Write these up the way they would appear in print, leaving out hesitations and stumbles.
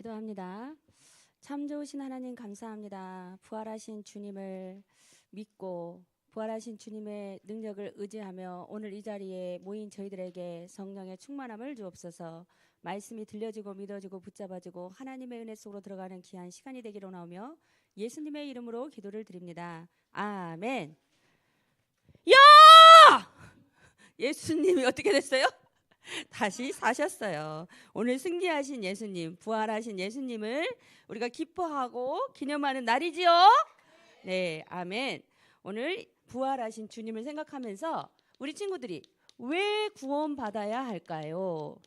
기도합니다. 참 좋으신 하나님 감사합니다. 부활하신 주님을 믿고 부활하신 주님의 능력을 의지하며 오늘 이 자리에 모인 저희들에게 성령의 충만함을 주옵소서. 말씀이 들려지고 믿어지고 붙잡아지고 하나님의 은혜 속으로 들어가는 귀한 시간이 되기로 나오며 예수님의 이름으로 기도를 드립니다. 아멘. 야! 예수님이 어떻게 됐어요? 다시 사셨어요. 오늘 승리하신 예수님, 부활하신 예수님을 우리가 기뻐하고 기념하는 날이지요. 네, 아멘. 오늘 부활하신 주님을 생각하면서 우리 친구들이 왜 구원받아야 할까요?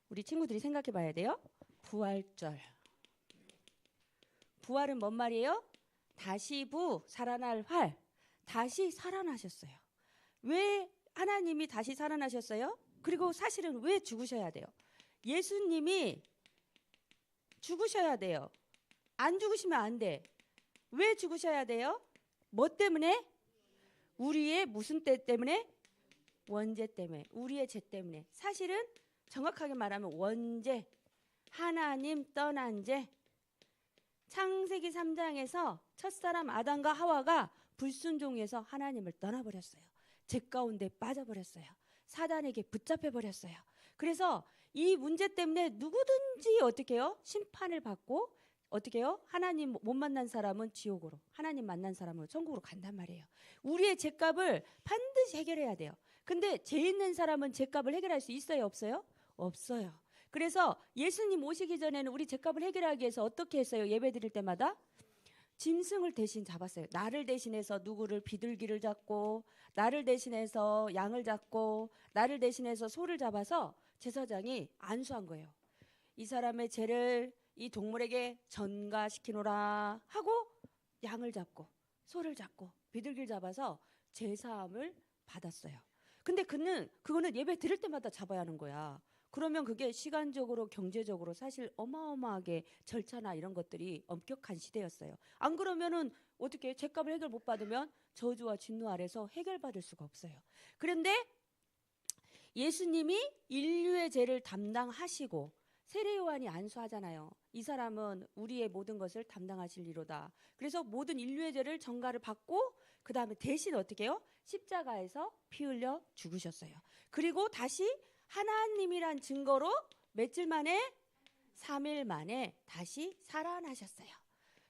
우리 친구들이 생각해 봐야 돼요. 부활절. 부활은 뭔 말이에요? 다시 살아날 활. 다시 살아나셨어요. 왜 하나님이 다시 살아나셨어요? 그리고 사실은 왜 죽으셔야 돼요? 예수님이 죽으셔야 돼요. 안 죽으시면 안 돼. 왜 죽으셔야 돼요? 뭐 때문에? 우리의 무슨 때 때문에? 원죄 때문에. 우리의 죄 때문에. 사실은 정확하게 말하면 원죄. 하나님 떠난 죄. 창세기 3장에서 첫사람 아담과 하와가 불순종해서 하나님을 떠나버렸어요. 죄 가운데 빠져버렸어요. 사단에게 붙잡혀버렸어요. 그래서 이 문제 때문에 누구든지 어떻게 해요? 심판을 받고 어떻게 해요? 하나님 못 만난 사람은 지옥으로, 하나님 만난 사람은 천국으로 간단 말이에요. 우리의 죄값을 반드시 해결해야 돼요. 근데 죄 있는 사람은 죄값을 해결할 수 있어요? 없어요? 없어요. 그래서 예수님 오시기 전에는 우리 죄값을 해결하기 위해서 어떻게 했어요? 예배 드릴 때마다 짐승을 대신 잡았어요. 나를 대신해서 누구를 비둘기를 잡고, 나를 대신해서 양을 잡고, 나를 대신해서 소를 잡아서 제사장이 안수한 거예요. 이 사람의 죄를 이 동물에게 전가시키노라 하고 양을 잡고 소를 잡고 비둘기를 잡아서 제사함을 받았어요. 근데 그거는 예배 드릴 때마다 잡아야 하는 거야. 그러면 그게 시간적으로 경제적으로 사실 어마어마하게 절차나 이런 것들이 엄격한 시대였어요. 안 그러면은 어떻게 죄값을 해결 못 받으면 저주와 진노 아래서 해결받을 수가 없어요. 그런데 예수님이 인류의 죄를 담당하시고 세례 요한이 안수하잖아요. 이 사람은 우리의 모든 것을 담당하실 이로다. 그래서 모든 인류의 죄를 전가를 받고 그 다음에 대신 어떻게 해요? 십자가에서 피 흘려 죽으셨어요. 그리고 다시 하나님이란 증거로 며칠 만에 3일 만에 다시 살아나셨어요.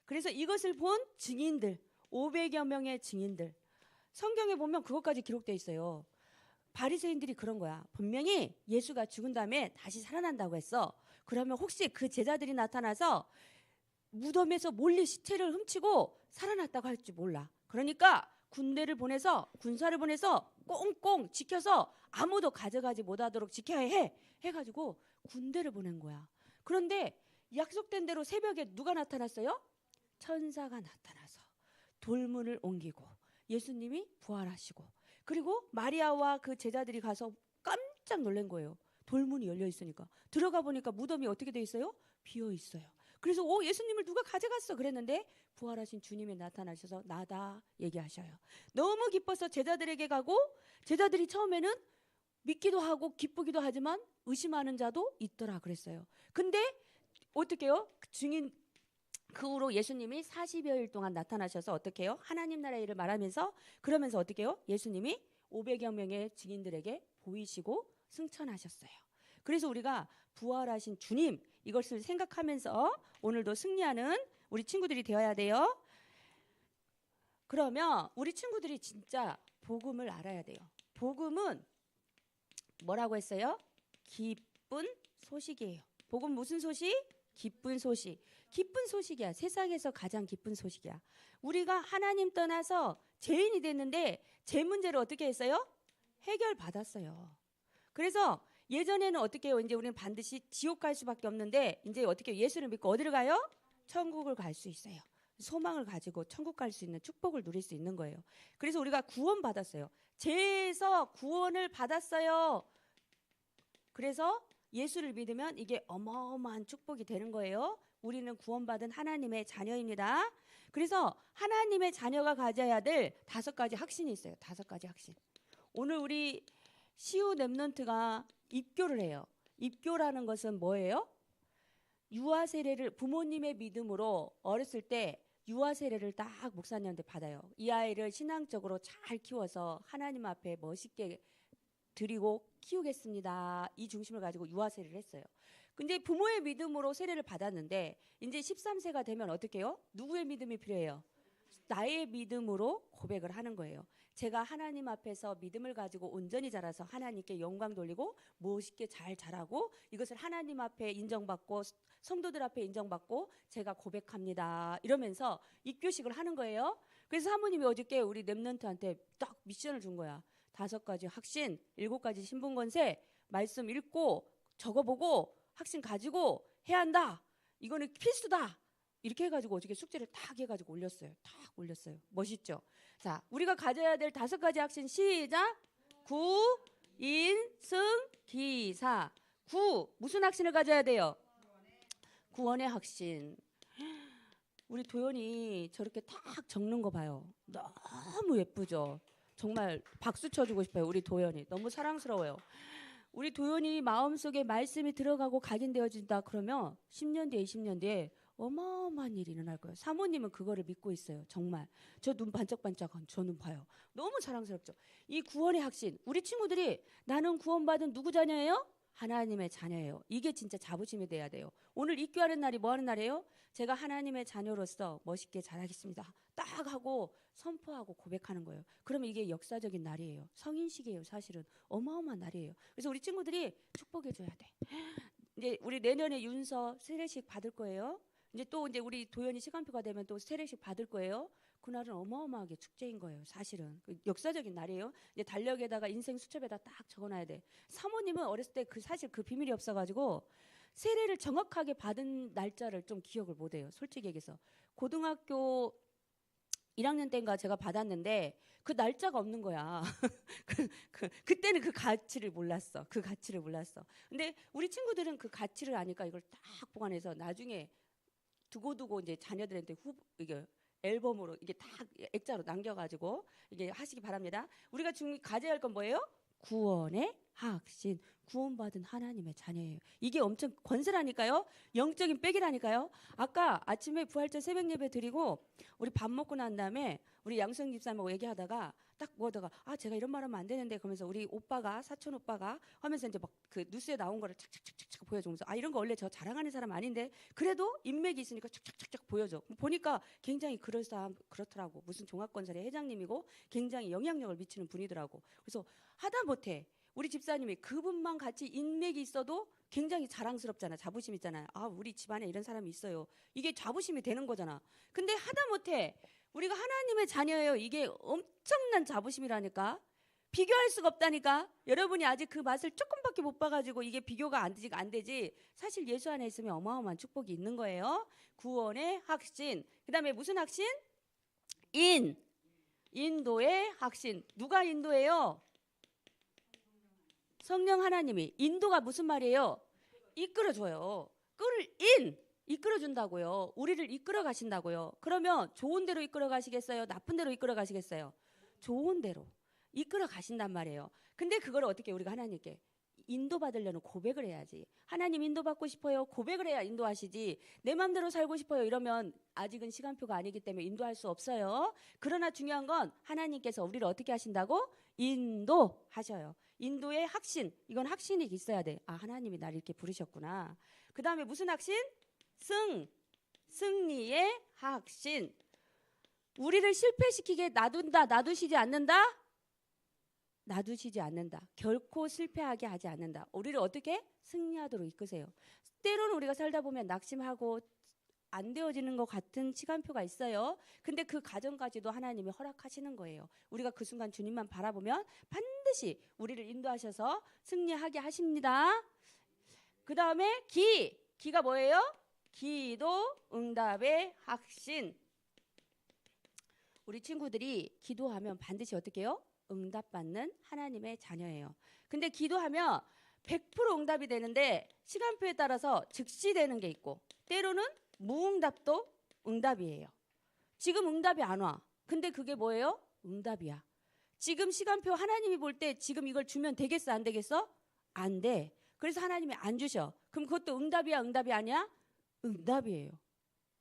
그래서 이것을 본 증인들 500여 명의 증인들 성경에 보면 그것까지 기록되어 있어요. 바리새인들이 그런 거야. 분명히 예수가 죽은 다음에 다시 살아난다고 했어. 그러면 혹시 그 제자들이 나타나서 무덤에서 몰래 시체를 훔치고 살아났다고 할지 몰라. 그러니까 군사를 보내서 꽁꽁 지켜서 아무도 가져가지 못하도록 지켜야 해가지고 군대를 보낸 거야. 그런데 약속된 대로 새벽에 누가 나타났어요? 천사가 나타나서 돌문을 옮기고 예수님이 부활하시고 그리고 마리아와 그 제자들이 가서 깜짝 놀란 거예요. 돌문이 열려 있으니까. 들어가 보니까 무덤이 어떻게 돼 있어요? 비어 있어요. 그래서 예수님을 누가 가져갔어 그랬는데 부활하신 주님이 나타나셔서 나다 얘기하셔요. 너무 기뻐서 제자들에게 가고 제자들이 처음에는 믿기도 하고 기쁘기도 하지만 의심하는 자도 있더라 그랬어요. 근데 어떻게 해요? 증인 그 후로 예수님이 40여일 동안 나타나셔서 어떻게 해요? 하나님 나라의 일을 말하면서 그러면서 어떻게 해요? 예수님이 500여 명의 증인들에게 보이시고 승천하셨어요. 그래서 우리가 부활하신 주님 이것을 생각하면서 오늘도 승리하는 우리 친구들이 되어야 돼요. 그러면 우리 친구들이 진짜 복음을 알아야 돼요. 복음은 뭐라고 했어요? 기쁜 소식이에요. 복음 무슨 소식? 기쁜 소식. 기쁜 소식이야. 세상에서 가장 기쁜 소식이야. 우리가 하나님 떠나서 죄인이 됐는데 죄 문제를 어떻게 했어요? 해결받았어요. 그래서 예전에는 어떻게 해요? 이제 우리는 반드시 지옥 갈 수밖에 없는데 이제 어떻게 예수를 믿고 어디를 가요? 천국을 갈 수 있어요. 소망을 가지고 천국 갈 수 있는 축복을 누릴 수 있는 거예요. 그래서 우리가 구원받았어요. 죄에서 구원을 받았어요. 그래서 예수를 믿으면 이게 어마어마한 축복이 되는 거예요. 우리는 구원받은 하나님의 자녀입니다. 그래서 하나님의 자녀가 가져야 될 5가지 확신이 있어요. 5가지 확신. 오늘 우리 시우 랩넌트가 입교를 해요. 입교라는 것은 뭐예요? 유아 세례를 부모님의 믿음으로 어렸을 때 유아 세례를 딱 목사님한테 받아요. 이 아이를 신앙적으로 잘 키워서 하나님 앞에 멋있게 드리고 키우겠습니다. 이 중심을 가지고 유아 세례를 했어요. 근데 부모의 믿음으로 세례를 받았는데 이제 13세가 되면 어떻게 해요? 누구의 믿음이 필요해요? 나의 믿음으로 고백을 하는 거예요. 제가 하나님 앞에서 믿음을 가지고 온전히 자라서 하나님께 영광 돌리고 멋있게 잘 자라고 이것을 하나님 앞에 인정받고 성도들 앞에 인정받고 제가 고백합니다. 이러면서 입교식을 하는 거예요. 그래서 사모님이 어저께 우리 랩넌트한테 딱 미션을 준 거야. 5가지 확신, 7가지 신분권세, 말씀 읽고 적어보고 확신 가지고 해야 한다. 이거는 필수다. 이렇게 해가지고 어저께 숙제를 딱 해가지고 올렸어요. 딱 올렸어요. 멋있죠? 자, 우리가 가져야 될 5가지 확신 시작. 구, 인, 승, 기사. 구, 무슨 확신을 가져야 돼요? 구원의 확신. 우리 도연이 저렇게 딱 적는 거 봐요. 너무 예쁘죠? 정말 박수 쳐주고 싶어요. 우리 도연이. 너무 사랑스러워요. 우리 도연이 마음속에 말씀이 들어가고 각인되어진다 그러면 10년 뒤에 20년 뒤에 어마어마한 일이 일어날 거예요. 사모님은 그거를 믿고 있어요. 정말. 저 눈 반짝반짝한 저 눈 봐요. 너무 사랑스럽죠. 이 구원의 확신. 우리 친구들이 나는 구원받은 누구 자녀예요? 하나님의 자녀예요. 이게 진짜 자부심이 돼야 돼요. 오늘 입교하는 날이 뭐 하는 날이에요? 제가 하나님의 자녀로서 멋있게 자라겠습니다. 딱 하고 선포하고 고백하는 거예요. 그러면 이게 역사적인 날이에요. 성인식이에요. 사실은 어마어마한 날이에요. 그래서 우리 친구들이 축복해 줘야 돼. 이제 우리 내년에 윤서 세례식 받을 거예요. 이제 또 이제 우리 도연이 시간표가 되면 또 세례식 받을 거예요. 그날은 어마어마하게 축제인 거예요. 사실은 역사적인 날이에요. 이제 달력에다가 인생 수첩에다 딱 적어놔야 돼. 사모님은 어렸을 때 사실 그 비밀이 없어가지고 세례를 정확하게 받은 날짜를 좀 기억을 못해요. 솔직히 얘기해서 고등학교 1학년 때인가 제가 받았는데 그 날짜가 없는 거야. 그때는 그 가치를 몰랐어. 그 가치를 몰랐어. 근데 우리 친구들은 그 가치를 아니까 이걸 딱 보관해서 나중에 두고두고 이제 자녀들한테 이게 앨범으로 이게 다 액자로 남겨가지고 이게 하시기 바랍니다. 우리가 가져야 할 건 뭐예요? 구원의 확신. 구원받은 하나님의 자녀예요. 이게 엄청 권세라니까요. 영적인 백이라니까요. 아까 아침에 부활절 새벽 예배 드리고 우리 밥 먹고 난 다음에 우리 양성 집사님하고 얘기하다가 딱 뭐다가 제가 이런 말하면 안 되는데 그러면서 우리 오빠가 사촌 오빠가 하면서 이제 막 그 뉴스에 나온 거를 착착착착 보여주면서 이런 거 원래 저 자랑하는 사람 아닌데 그래도 인맥이 있으니까 착착착착 보여줘. 보니까 굉장히 그렇더라고. 무슨 종합건설의 회장님이고 굉장히 영향력을 미치는 분이더라고. 그래서 하다 못해 우리 집사님이 그분만 같이 인맥이 있어도 굉장히 자랑스럽잖아. 자부심 있잖아요. 우리 집안에 이런 사람이 있어요. 이게 자부심이 되는 거잖아. 근데 하다 못해 우리가 하나님의 자녀예요. 이게 엄청난 자부심이라니까. 비교할 수가 없다니까. 여러분이 아직 그 맛을 조금밖에 못 봐가지고 이게 비교가 안 되지. 사실 예수 안에 있으면 어마어마한 축복이 있는 거예요. 구원의 확신. 그 다음에 무슨 확신? 인도의 확신. 누가 인도예요? 성령 하나님이. 인도가 무슨 말이에요? 이끌어줘요. 이끌어준다고요. 우리를 이끌어 가신다고요. 그러면 좋은 대로 이끌어 가시겠어요? 나쁜 대로 이끌어 가시겠어요? 좋은 대로 이끌어 가신단 말이에요. 근데 그걸 어떻게 우리가 하나님께 인도받으려는 고백을 해야지. 하나님 인도받고 싶어요. 고백을 해야 인도하시지. 내 마음대로 살고 싶어요. 이러면 아직은 시간표가 아니기 때문에 인도할 수 없어요. 그러나 중요한 건 하나님께서 우리를 어떻게 하신다고? 인도하셔요. 인도의 확신. 이건 확신이 있어야 돼. 하나님이 나를 이렇게 부르셨구나. 그 다음에 무슨 확신? 승리의 확신. 우리를 실패시키게 놔두시지 않는다? 놔두시지 않는다. 결코 실패하게 하지 않는다. 우리를 어떻게? 승리하도록 이끄세요. 때로는 우리가 살다 보면 낙심하고 안 되어지는 것 같은 시간표가 있어요. 근데 그 과정까지도 하나님이 허락하시는 거예요. 우리가 그 순간 주님만 바라보면 반드시 우리를 인도하셔서 승리하게 하십니다. 그 다음에 기가 뭐예요? 기도 응답의 확신. 우리 친구들이 기도하면 반드시 어떻게 해요? 응답받는 하나님의 자녀예요. 근데 기도하면 100% 응답이 되는데 시간표에 따라서 즉시 되는 게 있고 때로는 무응답도 응답이에요. 지금 응답이 안 와. 근데 그게 뭐예요? 응답이야. 지금 시간표 하나님이 볼 때 지금 이걸 주면 되겠어 안 되겠어? 안 돼. 그래서 하나님이 안 주셔. 그럼 그것도 응답이야 응답이 아니야? 응답이에요.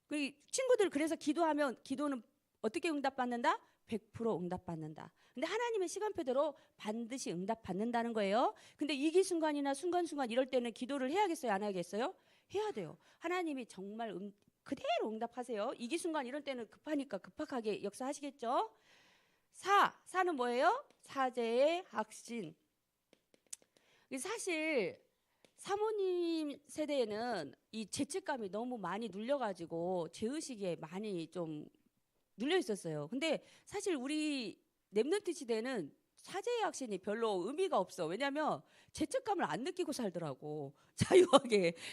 그 친구들 그래서 기도하면 기도는 어떻게 응답받는다? 100% 응답받는다. 근데 하나님의 시간표대로 반드시 응답받는다는 거예요. 근데 위기 순간이나 순간순간 이럴 때는 기도를 해야겠어요? 안 해야겠어요? 해야 돼요. 하나님이 정말 그대로 응답하세요. 위기 순간 이럴 때는 급하니까 급하게 역사하시겠죠? 사는 뭐예요? 사제의 확신. 사실 사모님 세대에는 이 죄책감이 너무 많이 눌려가지고 죄의식에 많이 좀 눌려 있었어요. 근데 사실 우리 랩넌트 시대는 사제의 확신이 별로 의미가 없어. 왜냐하면 죄책감을 안 느끼고 살더라고.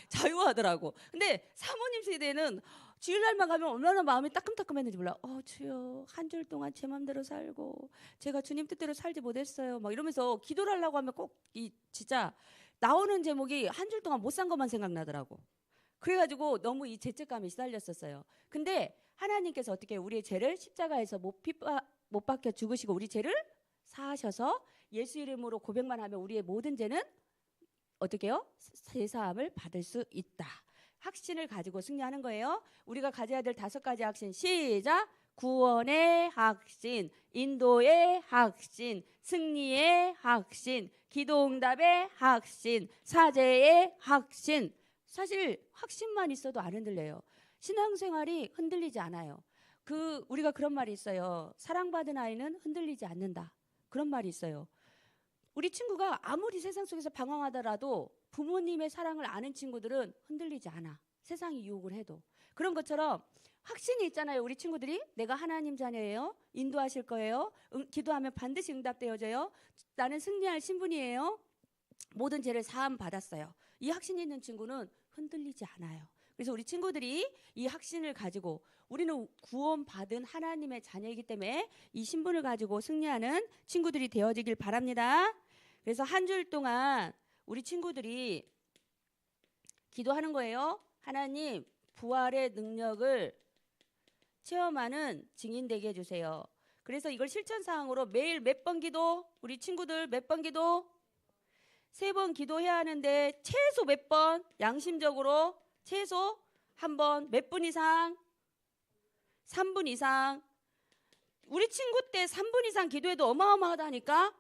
자유하더라고. 근데 사모님 세대는 주일날만 가면 얼마나 마음이 따끔따끔했는지 몰라. 주여 한 주일 동안 제 맘대로 살고 제가 주님 뜻대로 살지 못했어요. 막 이러면서 기도를 하려고 하면 꼭 진짜 나오는 제목이 한 주일 동안 못 산 것만 생각나더라고. 그래가지고 너무 이 죄책감이 시달렸었어요. 근데 하나님께서 어떻게 우리의 죄를 십자가에서 못 박혀 죽으시고 우리 죄를 사하셔서 예수 이름으로 고백만 하면 우리의 모든 죄는 어떻게 해요? 제사함을 받을 수 있다. 확신을 가지고 승리하는 거예요. 우리가 가져야 될 5가지 확신. 시작! 구원의 확신, 인도의 확신, 승리의 확신, 기도응답의 확신, 사제의 확신. 사실 확신만 있어도 안 흔들려요. 신앙생활이 흔들리지 않아요. 우리가 그런 말이 있어요. 사랑받은 아이는 흔들리지 않는다. 그런 말이 있어요. 우리 친구가 아무리 세상 속에서 방황하더라도 부모님의 사랑을 아는 친구들은 흔들리지 않아. 세상이 유혹을 해도. 그런 것처럼 확신이 있잖아요. 우리 친구들이 내가 하나님 자녀예요. 인도하실 거예요. 기도하면 반드시 응답되어져요. 나는 승리할 신분이에요. 모든 죄를 사함 받았어요. 이 확신이 있는 친구는 흔들리지 않아요. 그래서 우리 친구들이 이 확신을 가지고 우리는 구원받은 하나님의 자녀이기 때문에 이 신분을 가지고 승리하는 친구들이 되어지길 바랍니다. 그래서 한 주일 동안 우리 친구들이 기도하는 거예요. 하나님 부활의 능력을 체험하는 증인 되게 해주세요. 그래서 이걸 실천사항으로 매일 몇 번 기도? 우리 친구들 몇 번 기도? 3번 기도해야 하는데 최소 몇 번? 양심적으로 최소 한 번. 몇 분 이상? 3분 이상. 우리 친구 때 3분 이상 기도해도 어마어마하다니까.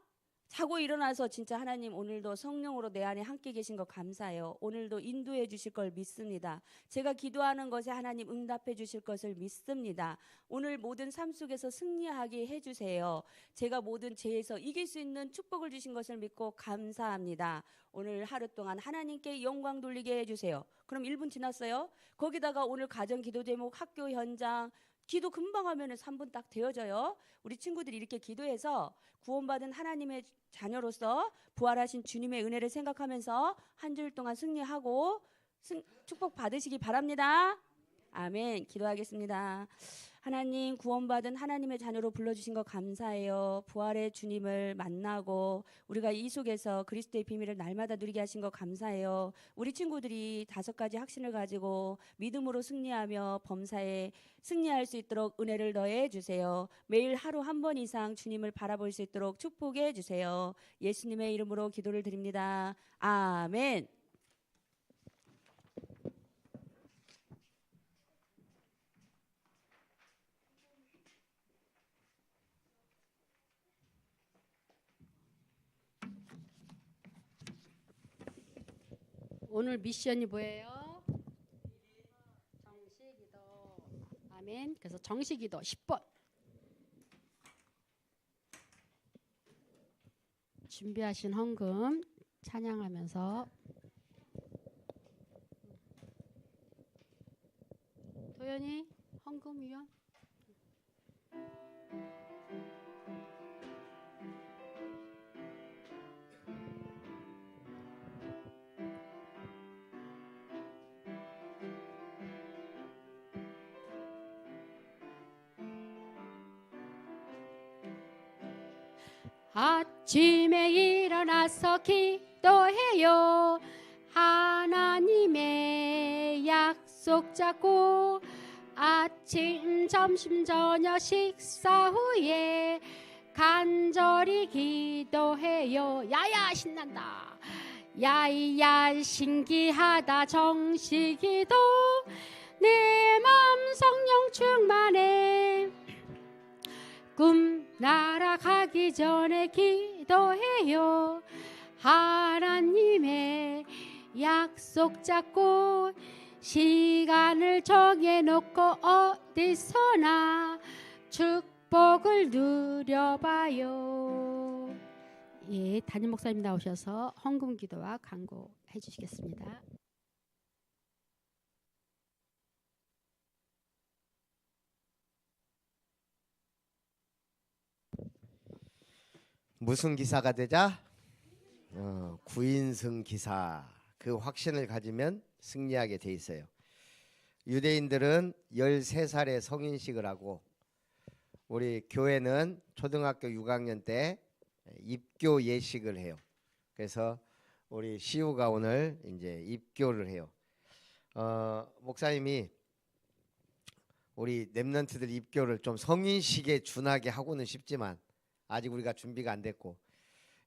자고 일어나서 진짜 하나님 오늘도 성령으로 내 안에 함께 계신 거 감사해요. 오늘도 인도해 주실 걸 믿습니다. 제가 기도하는 것에 하나님 응답해 주실 것을 믿습니다. 오늘 모든 삶 속에서 승리하게 해주세요. 제가 모든 죄에서 이길 수 있는 축복을 주신 것을 믿고 감사합니다. 오늘 하루 동안 하나님께 영광 돌리게 해주세요. 그럼 1분 지났어요. 거기다가 오늘 가정 기도 제목, 학교 현장, 기도 금방 하면 3분 딱 되어져요. 우리 친구들이 이렇게 기도해서 구원받은 하나님의 자녀로서 부활하신 주님의 은혜를 생각하면서 한 주일 동안 승리하고 축복 받으시기 바랍니다. 아멘. 기도하겠습니다. 하나님, 구원받은 하나님의 자녀로 불러주신 거 감사해요. 부활의 주님을 만나고 우리가 이 속에서 그리스도의 비밀을 날마다 누리게 하신 거 감사해요. 우리 친구들이 5가지 확신을 가지고 믿음으로 승리하며 범사에 승리할 수 있도록 은혜를 더해 주세요. 매일 하루 한 번 이상 주님을 바라볼 수 있도록 축복해 주세요. 예수님의 이름으로 기도를 드립니다. 아멘. 오늘 미션이 뭐예요? 정시기도. 아멘. 그래서 정시기도 10번. 준비하신 헌금 찬양하면서 도연이 헌금위원. 아침에 일어나서 기도해요. 하나님의 약속 잡고 아침, 점심, 저녁 식사 후에 간절히 기도해요. 야야 신난다. 야야 신기하다 정식기도 내 맘 성령 충만해. 꿈 날아가기 전에 기도해요. 하나님의 약속 잡고 시간을 정해놓고 어디서나 축복을 누려봐요. 예, 담임 목사님 나오셔서 헌금 기도와 간구해 주시겠습니다. 무슨 기사가 되자? 구인승 기사. 그 확신을 가지면 승리하게 돼 있어요. 유대인들은 13살에 성인식을 하고 우리 교회는 초등학교 6학년 때 입교 예식을 해요. 그래서 우리 시우가 오늘 이제 입교를 해요. 목사님이 우리 렘넌트들 입교를 좀 성인식에 준하게 하고는 싶지만 아직 우리가 준비가 안 됐고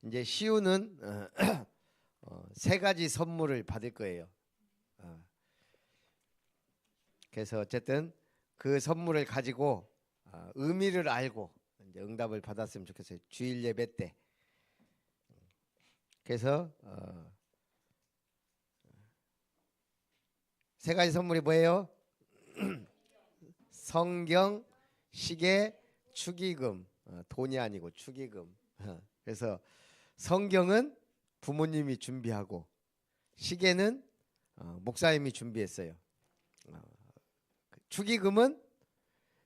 이제 시우는 3가지 선물을 받을 거예요. 그래서 어쨌든 그 선물을 가지고 의미를 알고 이제 응답을 받았으면 좋겠어요. 주일 예배 때. 그래서 3가지 선물이 뭐예요? 성경, 시계, 축의금. 돈이 아니고 축의금. 그래서 성경은 부모님이 준비하고 시계는 목사님이 준비했어요. 축의금은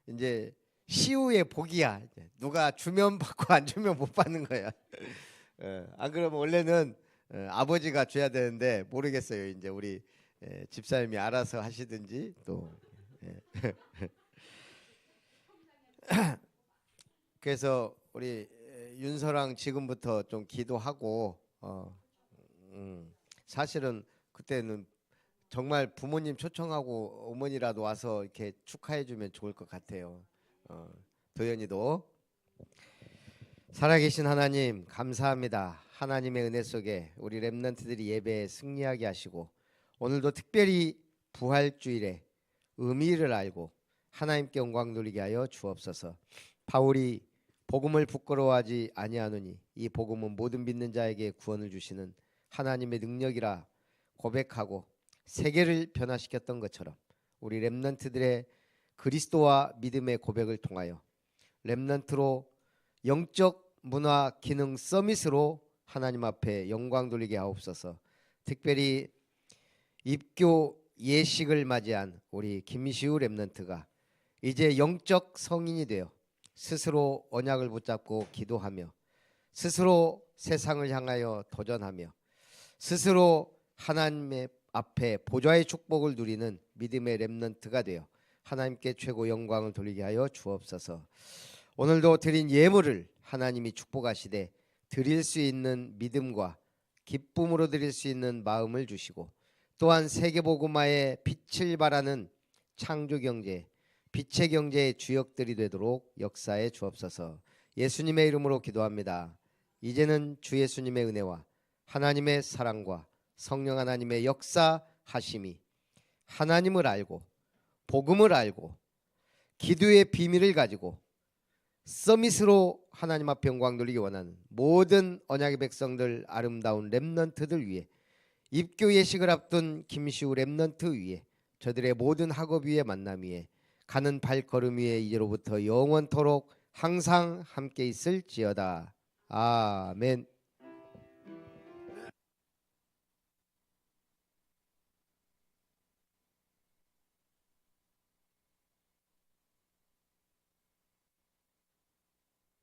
이제 시우의 복이야. 누가 주면 받고 안 주면 못 받는 거야. 안 그러면 원래는 아버지가 줘야 되는데 모르겠어요. 이제 우리 집사님이 알아서 하시든지 또. 그래서 우리 윤서랑 지금부터 좀 기도하고 사실은 그때는 정말 부모님 초청하고 어머니라도 와서 이렇게 축하해 주면 좋을 것 같아요. 도연이도. 살아계신 하나님 감사합니다. 하나님의 은혜 속에 우리 렘넌트들이 예배에 승리하게 하시고 오늘도 특별히 부활주일에 의미를 알고 하나님께 영광 돌리게 하여 주옵소서. 바울이 복음을 부끄러워하지 아니하노니 이 복음은 모든 믿는 자에게 구원을 주시는 하나님의 능력이라 고백하고 세계를 변화시켰던 것처럼 우리 렘넌트들의 그리스도와 믿음의 고백을 통하여 렘넌트로 영적 문화 기능 서밋으로 하나님 앞에 영광 돌리게 하옵소서. 특별히 입교 예식을 맞이한 우리 김시우 렘넌트가 이제 영적 성인이 되어 스스로 언약을 붙잡고 기도하며 스스로 세상을 향하여 도전하며 스스로 하나님의 앞에 보좌의 축복을 누리는 믿음의 렘넌트가 되어 하나님께 최고 영광을 돌리게 하여 주옵소서. 오늘도 드린 예물을 하나님이 축복하시되 드릴 수 있는 믿음과 기쁨으로 드릴 수 있는 마음을 주시고 또한 세계복음화의 빛을 발하는 창조경제 빛의 경제의 주역들이 되도록 역사해 주옵소서. 예수님의 이름으로 기도합니다. 이제는 주 예수님의 은혜와 하나님의 사랑과 성령 하나님의 역사하심이 하나님을 알고 복음을 알고 기도의 비밀을 가지고 서밋으로 하나님 앞에 영광 돌리기 원하는 모든 언약의 백성들 아름다운 렘넌트들 위해 입교 예식을 앞둔 김시우 렘넌트 위에 저들의 모든 학업 위에 만남 위에 가는 발걸음 위에 이제로부터 영원토록 항상 함께 있을지어다. 아멘.